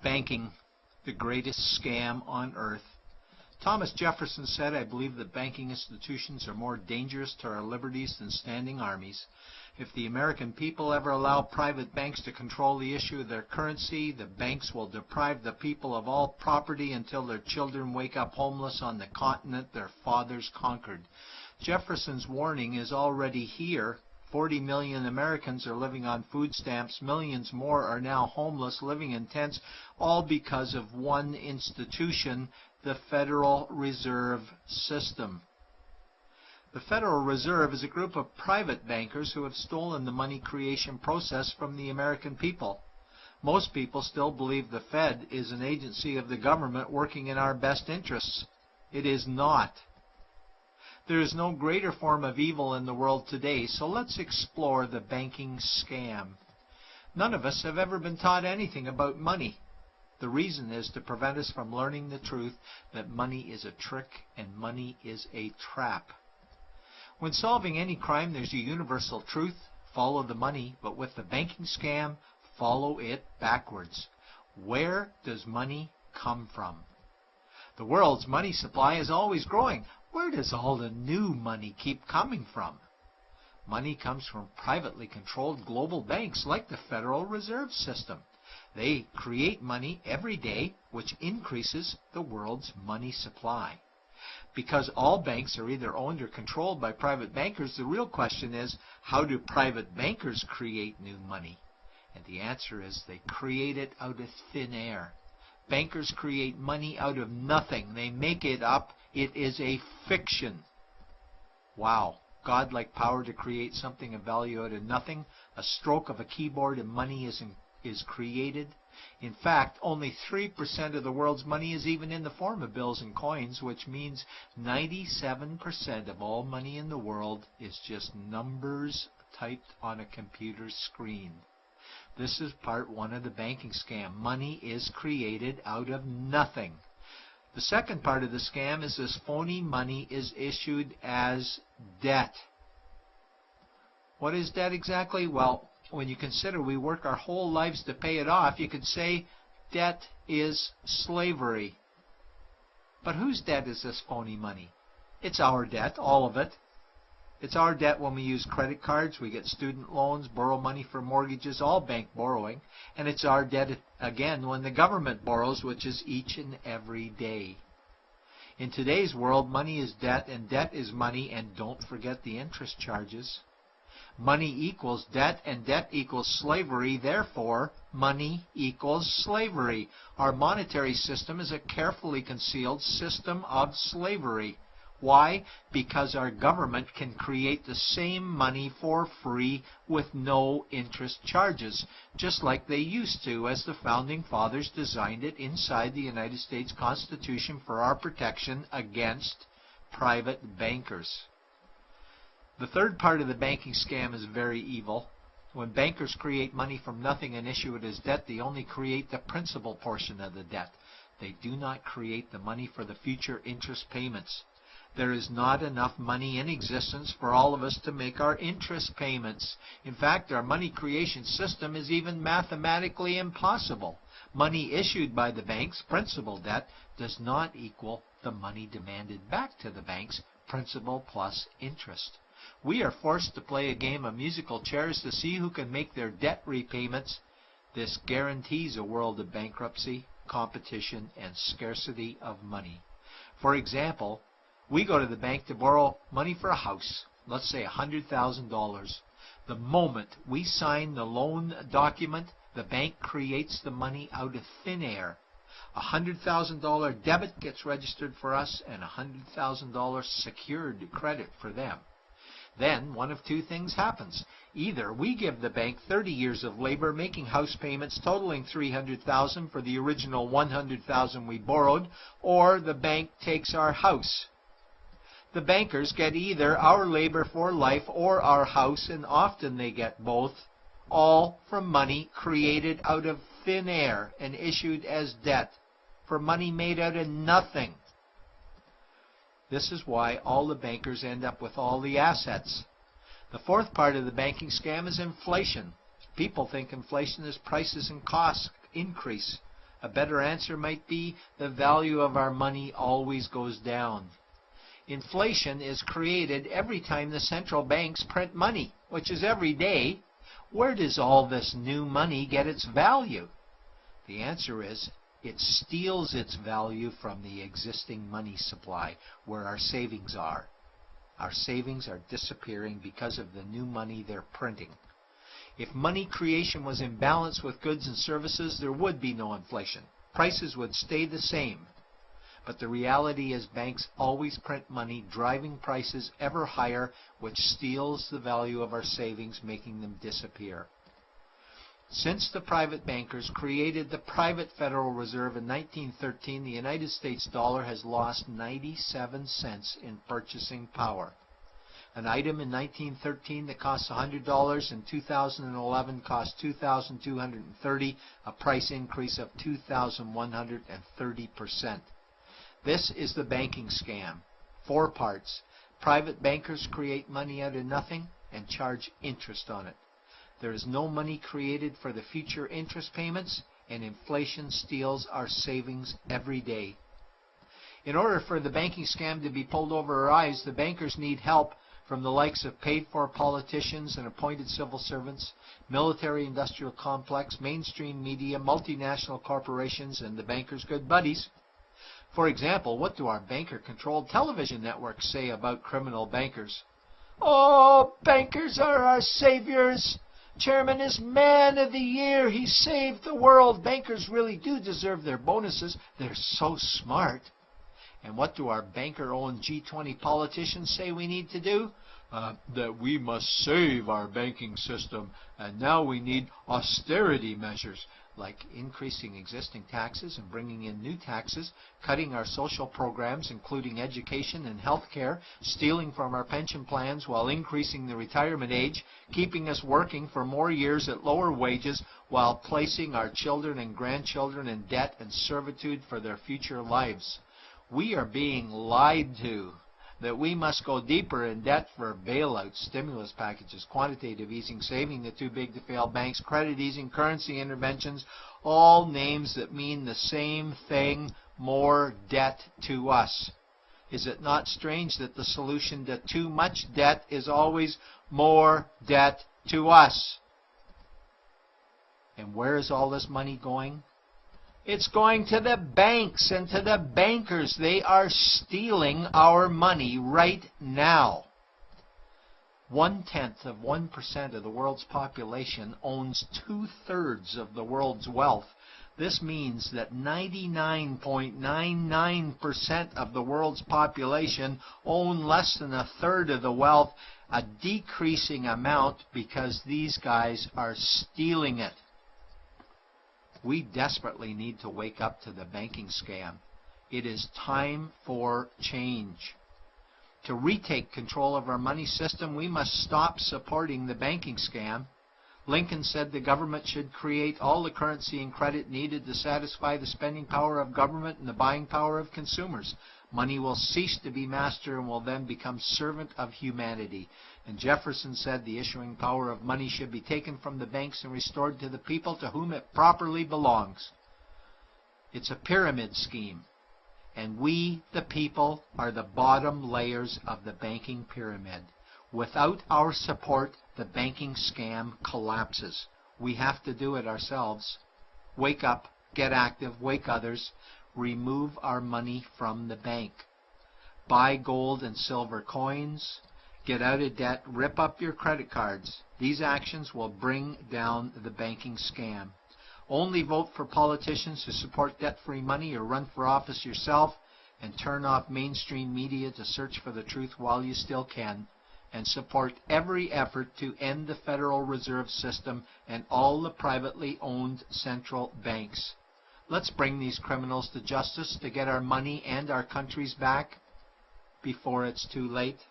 banking the greatest scam on earth? Thomas Jefferson said, "I believe that banking institutions are more dangerous to our liberties than standing armies. If the American people ever allow private banks to control the issue of their currency, the banks will deprive the people of all property until their children wake up homeless on the continent their fathers conquered." Jefferson's warning is already here. 40 million Americans are living on food stamps. Millions more are now homeless, living in tents, all because of one institution, the Federal Reserve System. The Federal Reserve is a group of private bankers who have stolen the money creation process from the American people. Most people still believe the Fed is an agency of the government working in our best interests. It is not. There is no greater form of evil in the world today, so let's explore the banking scam. None of us have ever been taught anything about money. The reason is to prevent us from learning the truth that money is a trick and money is a trap. When solving any crime, there's a universal truth: follow the money, but with the banking scam, follow it backwards. Where does money come from? The world's money supply is always growing. Where does all the new money keep coming from? Money comes from privately controlled global banks like the Federal Reserve System. They create money every day, which increases the world's money supply. Because all banks are either owned or controlled by private bankers, the real question is, how do private bankers create new money? And the answer is they create it out of thin air. Bankers create money out of nothing. They make it up. It is a fiction. Wow. Godlike power to create something of value out of nothing. A stroke of a keyboard and money is created. In fact, only 3% of the world's money is even in the form of bills and coins, which means 97% of all money in the world is just numbers typed on a computer screen. This is part one of the banking scam. Money is created out of nothing. The second part of the scam is this phony money is issued as debt. What is debt exactly? Well, when you consider we work our whole lives to pay it off, you could say debt is slavery. But whose debt is this phony money? It's our debt, all of it. It's our debt when we use credit cards, we get student loans, borrow money for mortgages, all bank borrowing. And it's our debt again when the government borrows, which is each and every day. In today's world, money is debt and debt is money, and don't forget the interest charges. Money equals debt and debt equals slavery. Therefore, money equals slavery. Our monetary system is a carefully concealed system of slavery. Why? Because our government can create the same money for free with no interest charges, just like they used to, as the Founding Fathers designed it inside the United States Constitution for our protection against private bankers. The third part of the banking scam is very evil. When bankers create money from nothing and issue it as debt, they only create the principal portion of the debt. They do not create the money for the future interest payments. There is not enough money in existence for all of us to make our interest payments. In fact, our money creation system is even mathematically impossible. Money issued by the banks, principal debt, does not equal the money demanded back to the banks, principal plus interest. We are forced to play a game of musical chairs to see who can make their debt repayments. This guarantees a world of bankruptcy, competition, and scarcity of money. For example, we go to the bank to borrow money for a house, let's say $100,000. The moment we sign the loan document, the bank creates the money out of thin air. A $100,000 debit gets registered for us and a $100,000 secured credit for them. Then one of two things happens. Either we give the bank 30 years of labor making house payments totaling $300,000 for the original $100,000 we borrowed, or the bank takes our house. The bankers get either our labor for life or our house, and often they get both, all from money created out of thin air and issued as debt, for money made out of nothing. This is why all the bankers end up with all the assets. The fourth part of the banking scam is inflation. People think inflation is prices and costs increase. A better answer might be the value of our money always goes down. Inflation is created every time the central banks print money, which is every day. Where does all this new money get its value? The answer is it steals its value from the existing money supply, where our savings are. Our savings are disappearing because of the new money they're printing. If money creation was in balance with goods and services, there would be no inflation. Prices would stay the same. But the reality is banks always print money, driving prices ever higher, which steals the value of our savings, making them disappear. Since the private bankers created the private Federal Reserve in 1913, the United States dollar has lost 97 cents in purchasing power. An item in 1913 that cost $100 in 2011 cost $2,230, a price increase of 2,130%. This is the banking scam. 4 parts. Private bankers create money out of nothing and charge interest on it. There is no money created for the future interest payments, and inflation steals our savings every day. In order for the banking scam to be pulled over our eyes, the bankers need help from the likes of paid-for politicians and appointed civil servants, military-industrial complex, mainstream media, multinational corporations, and the bankers' good buddies. For example, what do our banker-controlled television networks say about criminal bankers? "Oh, bankers are our saviors. Chairman is man of the year. He saved the world. Bankers really do deserve their bonuses. They're so smart." And what do our banker-owned G20 politicians say we need to do? That we must save our banking system, and now we need austerity measures, like increasing existing taxes and bringing in new taxes, cutting our social programs, including education and health care, stealing from our pension plans while increasing the retirement age, keeping us working for more years at lower wages while placing our children and grandchildren in debt and servitude for their future lives. We are being lied to that we must go deeper in debt for bailouts, stimulus packages, quantitative easing, saving the too big to fail banks, credit easing, currency interventions, all names that mean the same thing, more debt to us. Is it not strange that the solution to too much debt is always more debt to us? And where is all this money going? It's going to the banks and to the bankers. They are stealing our money right now. 0.1% of the world's population owns 2/3 of the world's wealth. This means that 99.99% of the world's population own less than 1/3 of the wealth, a decreasing amount because these guys are stealing it. We desperately need to wake up to the banking scam. It is time for change. To retake control of our money system, we must stop supporting the banking scam. Lincoln said the government should create all the currency and credit needed to satisfy the spending power of government and the buying power of consumers. Money will cease to be master and will then become servant of humanity. And Jefferson said the issuing power of money should be taken from the banks and restored to the people to whom it properly belongs. It's a pyramid scheme, and we, the people, are the bottom layers of the banking pyramid. Without our support, the banking scam collapses. We have to do it ourselves. Wake up, get active, wake others. Remove our money from the bank. Buy gold and silver coins. Get out of debt. Rip up your credit cards. These actions will bring down the banking scam. Only vote for politicians who support debt-free money, or run for office yourself, and turn off mainstream media to search for the truth while you still can. And support every effort to end the Federal Reserve System and all the privately owned central banks. Let's bring these criminals to justice to get our money and our countries back before it's too late.